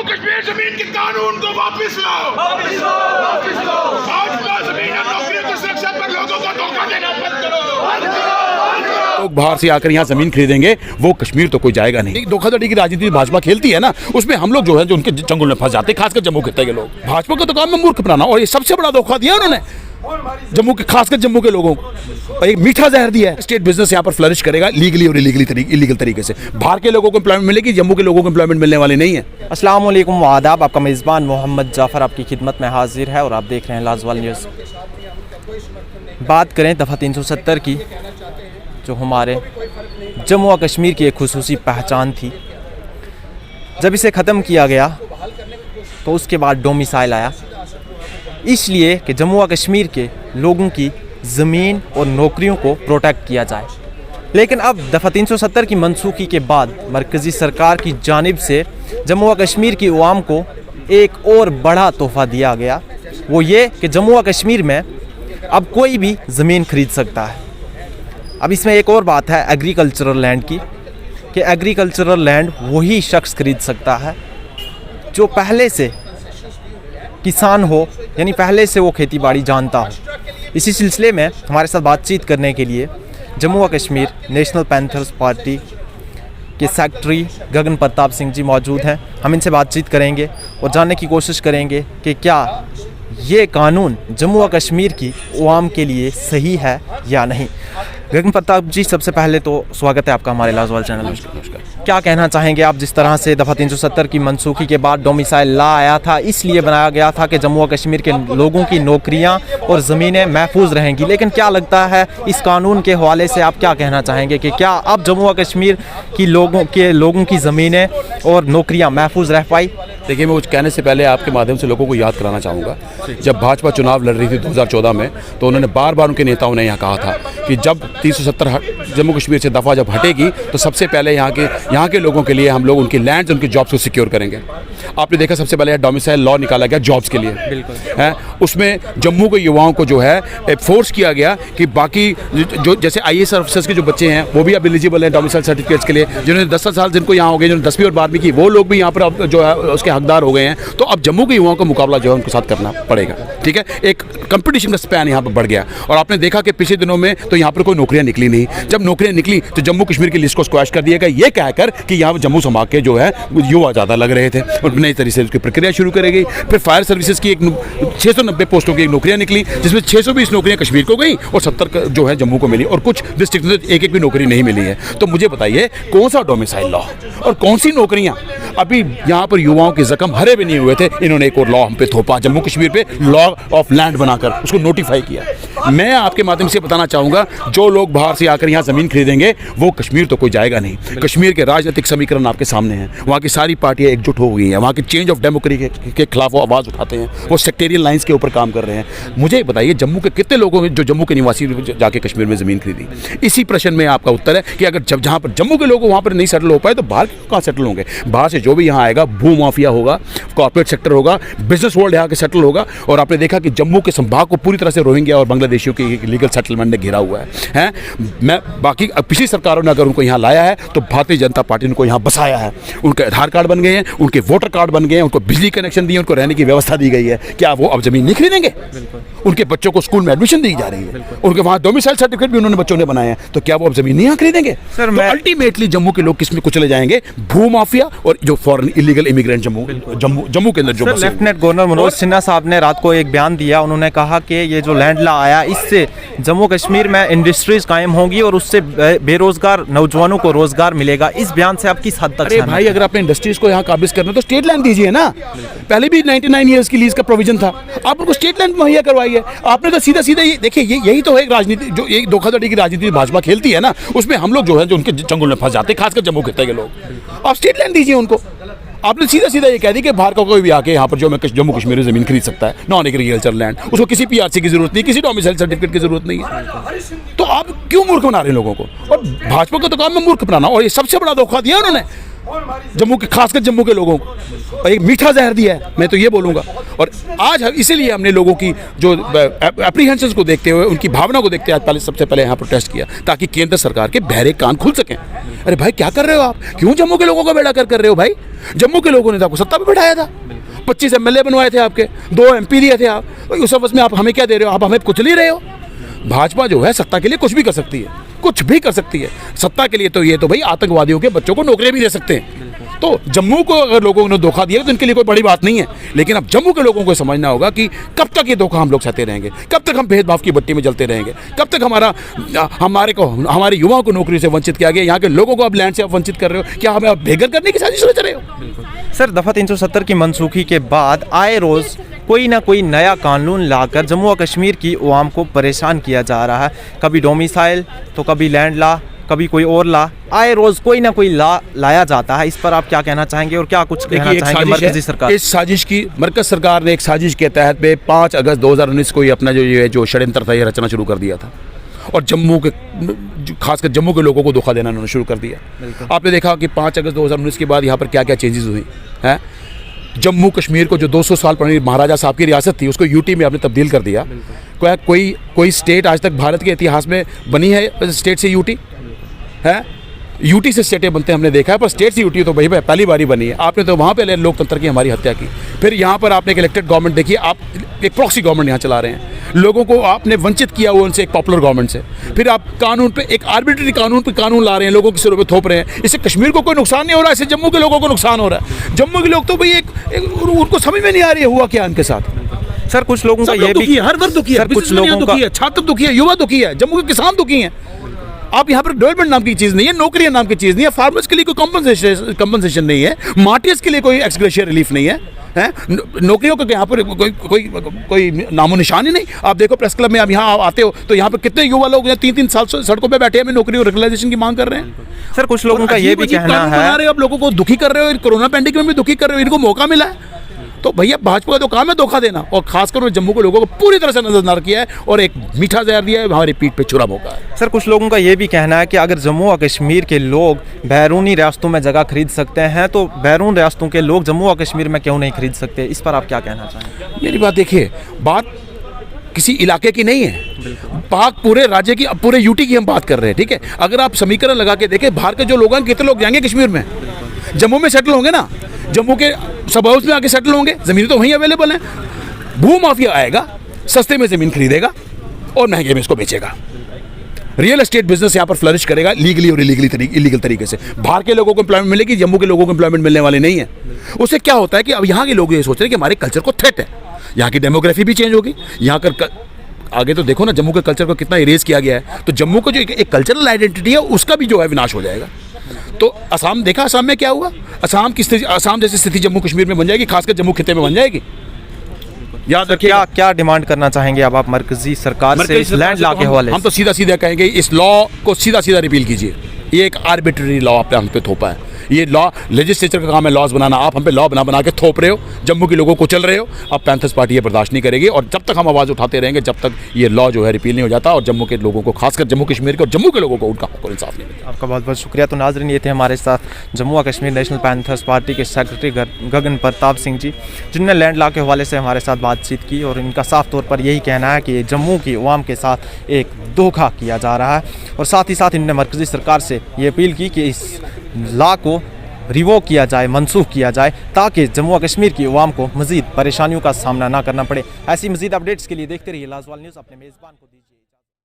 कश्मीर जमीन के कानून को वापस लाओ, वापस लो, वापस लो। भाजपा जमीन और नौकरियों की सुरक्षा पर लोगों को धोखा देना बंद करो। लोग बाहर से आकर यहाँ जमीन खरीदेंगे, वो कश्मीर तो कोई जाएगा नहीं। धोखाधड़ी की राजनीति भाजपा खेलती है ना, उसमें हम लोग जो है जो उनके चंगुल में फंस जाते हैं, खासकर जम्मू खित्ते के लोग। भाजपा का तो काम है मूर्ख बनाना, और ये सबसे बड़ा धोखा दिया उन्होंने जम्मू के, खासकर जम्मू के लोगों को। एक मीठा जहर दिया है। स्टेट बिजनेस यहाँ पर फ्लरिश करेगा लीगली और इलीगल तरीके से। बाहर के लोगों को एम्प्लॉयमेंट मिलेगी, जम्मू के लोगों को एम्प्लॉयमेंट मिलने वाली नहीं है। अस्सलाम वालेकुम व आदाब। आपका मेज़बान मोहम्मद जाफ़र आपकी खिदमत में हाजिर है और आप देख रहे हैं लाजवाल न्यूज़। बात करें दफ़ा 370 की, जो हमारे जम्मू व कश्मीर की एक खुसूसी पहचान थी। जब इसे ख़त्म किया गया तो उसके बाद डोमिसाइल आया, इसलिए कि जम्मू व कश्मीर के लोगों की ज़मीन और नौकरियों को प्रोटेक्ट किया जाए। लेकिन अब दफ़ा 370 की मनसूखी के बाद मरकज़ी सरकार की जानिब से जम्मू व कश्मीर की अवाम को एक और बड़ा तोहफ़ा दिया गया। वो ये कि जम्मू व कश्मीर में अब कोई भी ज़मीन खरीद सकता है। अब इसमें एक और बात है एग्रीकल्चरल लैंड की, कि एग्रीकल्चरल लैंड वही शख्स खरीद सकता है जो पहले से किसान हो, यानी पहले से वो खेती बाड़ी जानता हो। इसी सिलसिले में हमारे साथ बातचीत करने के लिए जम्मू व कश्मीर नेशनल पैंथर्स पार्टी के सेक्रेटरी गगन प्रताप सिंह जी मौजूद हैं। हम इनसे बातचीत करेंगे और जानने की कोशिश करेंगे कि क्या ये कानून जम्मू व कश्मीर की अवाम के लिए सही है या नहीं। गगन प्रताप जी, सबसे पहले तो स्वागत है आपका हमारे लाजवाल चैनल में। क्या कहना चाहेंगे आप, जिस तरह से दफ़ा 370 की मनसूखी के बाद डोमिसाइल ला आया था, इसलिए बनाया गया था कि जम्मू व कश्मीर के लोगों की नौकरियां और ज़मीनें महफूज रहेंगी, लेकिन क्या लगता है इस कानून के हवाले से आप क्या कहना चाहेंगे कि क्या अब जम्मू व कश्मीर की लोगों की ज़मीनें और नौकरियाँ महफूज रह पाई? देखिए, मैं कुछ कहने से पहले आपके माध्यम से लोगों को याद कराना चाहूँगा, जब भाजपा चुनाव लड़ रही थी 2014 में, तो उन्होंने बार बार उनके नेताओं ने यहाँ कहा था कि जब 370 जम्मू कश्मीर से दफ़ा जब हटेगी तो सबसे पहले यहाँ के लोगों के लिए हम लोग उनकी लैंड्स, उनके जॉब्स को सिक्योर करेंगे। आपने देखा सबसे पहले डोमिसाइल लॉ निकाला गया जॉब्स के लिए, बिल्कुल है। उसमें जम्मू के युवाओं को जो है फोर्स किया गया कि बाकी जो जैसे IAS ऑफिसर्स के जो बच्चे हैं वो भी अब एलिजिबल हैं डोमिसाइल सर्टिफिकेट्स के लिए। जिन्होंने 10 साल जिनको यहाँ हो गए, जिन्होंने 10वीं और 12वीं की, वो लोग भी यहाँ पर अब जो है उसके हकदार हो गए हैं। तो अब जम्मू के युवाओं का मुकाबला जो है उनके साथ करना पड़ेगा, ठीक है। एक कंपटीशन का स्पैन यहाँ पर बढ़ गया और आपने देखा कि पिछले दिनों में तो यहाँ पर कोई नौकरियाँ निकली नहीं। जब नौकरियाँ निकली तो जम्मू कश्मीर की लिस्ट को स्क्वैश कर दिया गया, ये कहकर कि यहाँ जम्मू संभाग के जो है युवा ज़्यादा लग रहे थे और नई तरीके से उसकी प्रक्रिया शुरू करी गई। फिर फायर सर्विसेज की एक 690 पोस्टों की एक नौकरियाँ निकली, जिसमें 620 नौकरियाँ कश्मीर को गई और 70 जो है जम्मू को मिली, और कुछ डिस्ट्रिक्ट में एक भी नौकरी नहीं मिली है। तो मुझे बताइए कौन सा डोमिसाइल लॉ और कौन सी नौकरियाँ? अभी यहाँ पर युवाओं के जख्म हरे भी नहीं हुए थे, इन्होंने एक और लॉ हम पे थोपा, जम्मू कश्मीर पे लॉ ऑफ लैंड बनाकर उसको नोटिफाई किया। मैं आपके माध्यम से बताना चाहूँगा, जो लोग बाहर से आकर यहाँ ज़मीन खरीदेंगे वो कश्मीर तो कोई जाएगा नहीं। कश्मीर के राजनीतिक समीकरण आपके सामने हैं, वहाँ की सारी पार्टियाँ एकजुट हो गई हैं, वहाँ की चेंज ऑफ डेमोक्रेसी के खिलाफ वो आवाज़ उठाते हैं, वो सेक्टेरियन लाइन्स के ऊपर काम कर रहे हैं। मुझे बताइए जम्मू के कितने लोगों जो जम्मू के निवासी जाके कश्मीर में ज़मीन खरीदी? इसी प्रश्न में आपका उत्तर है कि अगर जहाँ पर जम्मू के लोग वहाँ पर नहीं सेटल हो पाए तो बाहर कहाँ सेटल होंगे? बाहर से जो भी यहाँ आएगा, भू माफिया होगा, कॉर्पोरेट सेक्टर होगा, बिजनेस वर्ल्ड यहाँ के सेटल होगा। और आपने देखा कि जम्मू के संभाग को पूरी तरह से रोहिंग्या और बांग्लादेशियों की लीगल सेटलमेंट ने घिरा हुआ है। मैं बाकी पिछली सरकारों ने अगर उनको यहाँ लाया है तो भारतीय जनता पार्टी ने उनको यहाँ बसाया है। उनके आधार कार्ड बन गए हैं, उनके वोटर कार्ड बन गए हैं, उनको बिजली कनेक्शन दिए, उनको रहने की व्यवस्था दी गई है। क्या वो अब जमीन नहीं खरीदेंगे? उनके बच्चों को स्कूल में एडमिशन दी जा रही है, उनके वहाँ डोमिसाइल सर्टिफिकेट भी उन्होंने बच्चों ने बनाए हैं। तो क्या वो अब जमीन नहीं यहाँ खरीदेंगे? सर, तो अल्टीमेटली जम्मू के लोग किसमें कुचले जाएंगे? भू माफिया और जो फॉरेन इलीगल इमिग्रेंट जम्मू के अंदर जो लेफ्टिनेंट गवर्नर मनोज सिन्हा साहब ने रात को एक बयान दिया। उन्होंने कहा कि ये जो लैंड लॉ आया, इससे जम्मू कश्मीर में इंडस्ट्रीज कायम होंगी और उससे बेरोजगार नौजवानों को रोजगार मिलेगा। इस बयान से आप किस हद तक? अरे भाई, अगर आपने इंडस्ट्रीज को यहाँ काबिज करना तो स्टेट लैंड दीजिए ना। पहले भी 99 ईयर्स की लीज का प्रोविजन था, आप उनको स्टेट लैंड मुहैया करवाइए। आपने तो सीधा देखिए, यही तो है राजनीति, जो एक धोखाधड़ी की राजनीति भाजपा खेलती है ना, उसमें हम लोग जो है जो उनके चंगुल में फंस जाते हैं, खासकर जम्मू खित्ते के लोग। आप स्टेट लैंड दीजिए उनको। आपने सीधा ये कह दी कि बाहर का कोई भी आके यहाँ पर जो मैं जम्मू कश्मीर में ज़मीन खरीद सकता है, नॉन एग्रीकल्चर लैंड, उसको किसी PRC की जरूरत नहीं, किसी डोमिसाइल सर्टिफिकेट की जरूरत नहीं है। तो आप क्यों मूर्ख बना रहे हैं लोगों को? और भाजपा का तो काम है मूर्ख बनाना, और ये सबसे बड़ा धोखा दिया उन्होंने जम्मू के, खासकर जम्मू के लोगों को, और एक मीठा जहर दिया है, मैं तो ये बोलूँगा। और आज इसीलिए हमने लोगों की जो एप्रीहेंशंस को देखते हुए, उनकी भावना को देखते हुए आज सबसे पहले यहाँ प्रोटेस्ट किया, ताकि केंद्र सरकार के बहरे कान खुल सकें। अरे भाई क्या कर रहे हो आप? क्यों जम्मू के लोगों का बेड़ा कर रहे हो भाई? जम्मू के लोगों ने तो आपको सत्ता पे बैठाया था, 25 MLA बनवाए थे आपके, 2 MP दिए थे आप, उस अवसर में आप हमें क्या दे रहे हो? आप हमें कुचल ही रहे हो। भाजपा जो है सत्ता के लिए कुछ भी कर सकती है, कुछ भी कर सकती है सत्ता के लिए। तो ये तो भाई आतंकवादियों के बच्चों को नौकरियां भी दे सकते हैं। तो जम्मू को अगर लोगों ने धोखा दिया तो इनके लिए कोई बड़ी बात नहीं है, लेकिन अब जम्मू के लोगों को समझना होगा कि कब तक ये धोखा हम लोग सहते रहेंगे, कब तक हम भेदभाव की भट्टी में जलते रहेंगे, कब तक हमारे युवाओं को नौकरी से वंचित किया गया, यहाँ के लोगों को अब लैंड से आप वंचित कर रहे हो, क्या हमें अब बेघर करने की साजिश रच रहे हो? सर, दफ़ा 370 की मनसूखी के बाद आए रोज़ कोई ना कोई नया कानून लाकर जम्मू और कश्मीर की अवाम को परेशान किया जा रहा है। कभी डोमिसाइल तो कभी लैंड लॉ, कभी कोई और लॉ, आए रोज़ कोई ना कोई लॉ लाया जाता है। इस पर आप क्या कहना चाहेंगे और क्या कुछ कहना चाहेंगे मरकजी सरकार? इस साजिश की मरकज सरकार ने एक साजिश के तहत में 5 अगस्त 2019 को अपना जो षड्यंत्र था ये रचना शुरू कर दिया था, और जम्मू के, खासकर जम्मू के लोगों को धोखा देना उन्होंने शुरू कर दिया। आपने देखा कि 5 अगस्त 2019 के बाद यहाँ पर क्या क्या चेंजेस हुई हैं। जम्मू कश्मीर को जो 200 साल पुरानी महाराजा साहब की रियासत थी उसको यूटी में आपने तब्दील कर दिया। कोई स्टेट आज तक भारत के इतिहास में बनी है स्टेट से यूटी है? यूटी से स्टेटें बनते हमने देखा है, पर स्टेट से यूटी तो भाई पहली बारी बनी है। आपने तो वहाँ पे लोकतंत्र की हमारी हत्या की। फिर यहाँ पर आपने एक इलेक्टेड गवर्नमेंट देखी, आप एक प्रॉक्सी गवर्नमेंट यहाँ चला रहे हैं, लोगों को आपने वंचित किया हुआ उनसे एक पॉपुलर गवर्नमेंट से। फिर आप कानून पे एक आर्बिट्री कानून ला रहे हैं, लोगों के सिरों पे थोप रहे हैं। इससे कश्मीर को कोई नुकसान नहीं हो रहा, इससे जम्मू के लोगों को नुकसान हो रहा है। जम्मू के लोग तो भाई उनको समझ में नहीं आ रही है हुआ क्या उनके साथ। सर, कुछ लोगों का ये भी, हर वर्ग दुखी है, कुछ लोगों दुखी है, छात्र दुखी है, युवा दुखी है, जम्मू के किसान दुखी हैं। आप यहाँ पर डेवलपमेंट नाम की चीज़ नहीं है, नौकरियां नाम की चीज़ नहीं है, फार्मर्स के लिए कोई कंपनसेशन नहीं है, मार्टियर्स के लिए कोई एक्सग्रेशिया रिलीफ नहीं है, नौकरियों का यहाँ पर कोई नामो निशान ही नहीं। आप देखो प्रेस क्लब में आप यहाँ आते हो तो यहाँ पर कितने युवा लोग 3-3 साल सड़कों पे बैठे हैं, नौकरी और रेगुलराइजेशन की मांग कर रहे हैं। सर, कुछ लोगों का ये भी कहना है, आप लोगों को दुखी कर रहे हो, कोरोना पैंडेमिक में भी दुखी कर रहे हो, इनको मौका मिला है तो भैया भाजपा का तो काम है धोखा देना, और खासकर जम्मू के लोगों को पूरी तरह से नजरअंदाज किया है और एक मीठा जहर दिया है, हमारी पीठ पे छुरा भोंका है। सर, कुछ लोगों का ये भी कहना है कि अगर जम्मू और कश्मीर के लोग बैरूनी रियासतों में जगह खरीद सकते हैं तो बैरून रियासतों के लोग जम्मू और कश्मीर में क्यों नहीं खरीद सकते? इस पर आप क्या कहना चाहेंगे? मेरी बात देखिए, बात किसी इलाके की नहीं है, पाक पूरे राज्य की, पूरे यूटी की हम बात कर रहे हैं, ठीक है। अगर आप समीकरण लगा के देखें, बाहर के जो लोग हैं कितने लोग जाएंगे कश्मीर में, जम्मू में सेटल होंगे ना, जम्मू के सब हाउस में आके सेटल होंगे, ज़मीन तो वहीं अवेलेबल है। भू माफिया आएगा, सस्ते में ज़मीन खरीदेगा और महंगे में इसको बेचेगा। रियल एस्टेट बिजनेस यहाँ पर फ्लरिश करेगा, लीगली और इलीगल तरीके से। बाहर के लोगों को एम्प्लॉयमेंट मिलेगी, जम्मू के लोगों को एम्प्लॉयमेंट मिलने वाले नहीं है। उससे क्या होता है कि अब यहाँ के लोग ये सोच रहे हैं कि हमारे कल्चर को थ्रेट है, यहाँ की डेमोग्राफी भी चेंज होगी। यहाँ कर आगे तो देखो ना जम्मू के कल्चर को कितना इरेज किया गया है, तो जम्मू को जो एक कल्चरल आइडेंटिटी है उसका भी जो है विनाश हो जाएगा। तो असम देखा, असम में क्या हुआ, असम जैसी स्थिति जम्मू कश्मीर में बन जाएगी, खासकर जम्मू खिते में बन जाएगी। याद रखिए, क्या डिमांड करना चाहेंगे अब आप मरकजी सरकार से इस लैंड लॉ के हवाले? हम तो सीधा कहेंगे इस लॉ को सीधा रिपील कीजिए। ये एक आर्बिट्ररी लॉ आप हम पे थोपा है, ये लॉ लेजिस्लेचर का काम है लॉज बनाना, आप हम पे लॉ बना के थोप रहे हो, जम्मू के लोगों को चल रहे हो। अब पैंथर्स पार्टी ये बर्दाश्त नहीं करेगी, और जब तक हम आवाज़ उठाते रहेंगे जब तक ये लॉ जो है रिपील नहीं हो जाता और जम्मू के लोगों को, खासकर जम्मू कश्मीर के और जम्मू के लोगों को उनका हक और इंसाफ नहीं मिलता। आपका बहुत बहुत शुक्रिया। तो नाज़रीन, ये थे हमारे साथ जम्मू और कश्मीर नेशनल पैंथर्स पार्टी के सेक्रेटरी गगन प्रताप सिंह जी, जिन्होंने लैंड लॉ के हवाले से हमारे साथ बातचीत की, और इनका साफ तौर पर यही कहना है कि जम्मू की अवाम के साथ एक धोखा किया जा रहा है, और साथ ही साथ इन्होंने मरकजी सरकार से ये अपील की कि इस लॉ को रिवोक किया जाए, मनसूख किया जाए, ताकि जम्मू और कश्मीर की अवाम को मज़ीद परेशानियों का सामना ना करना पड़े। ऐसी मज़ीद अपडेट्स के लिए देखते रहिए लाजवाल न्यूज़। अपने मेज़बान को दीजिए।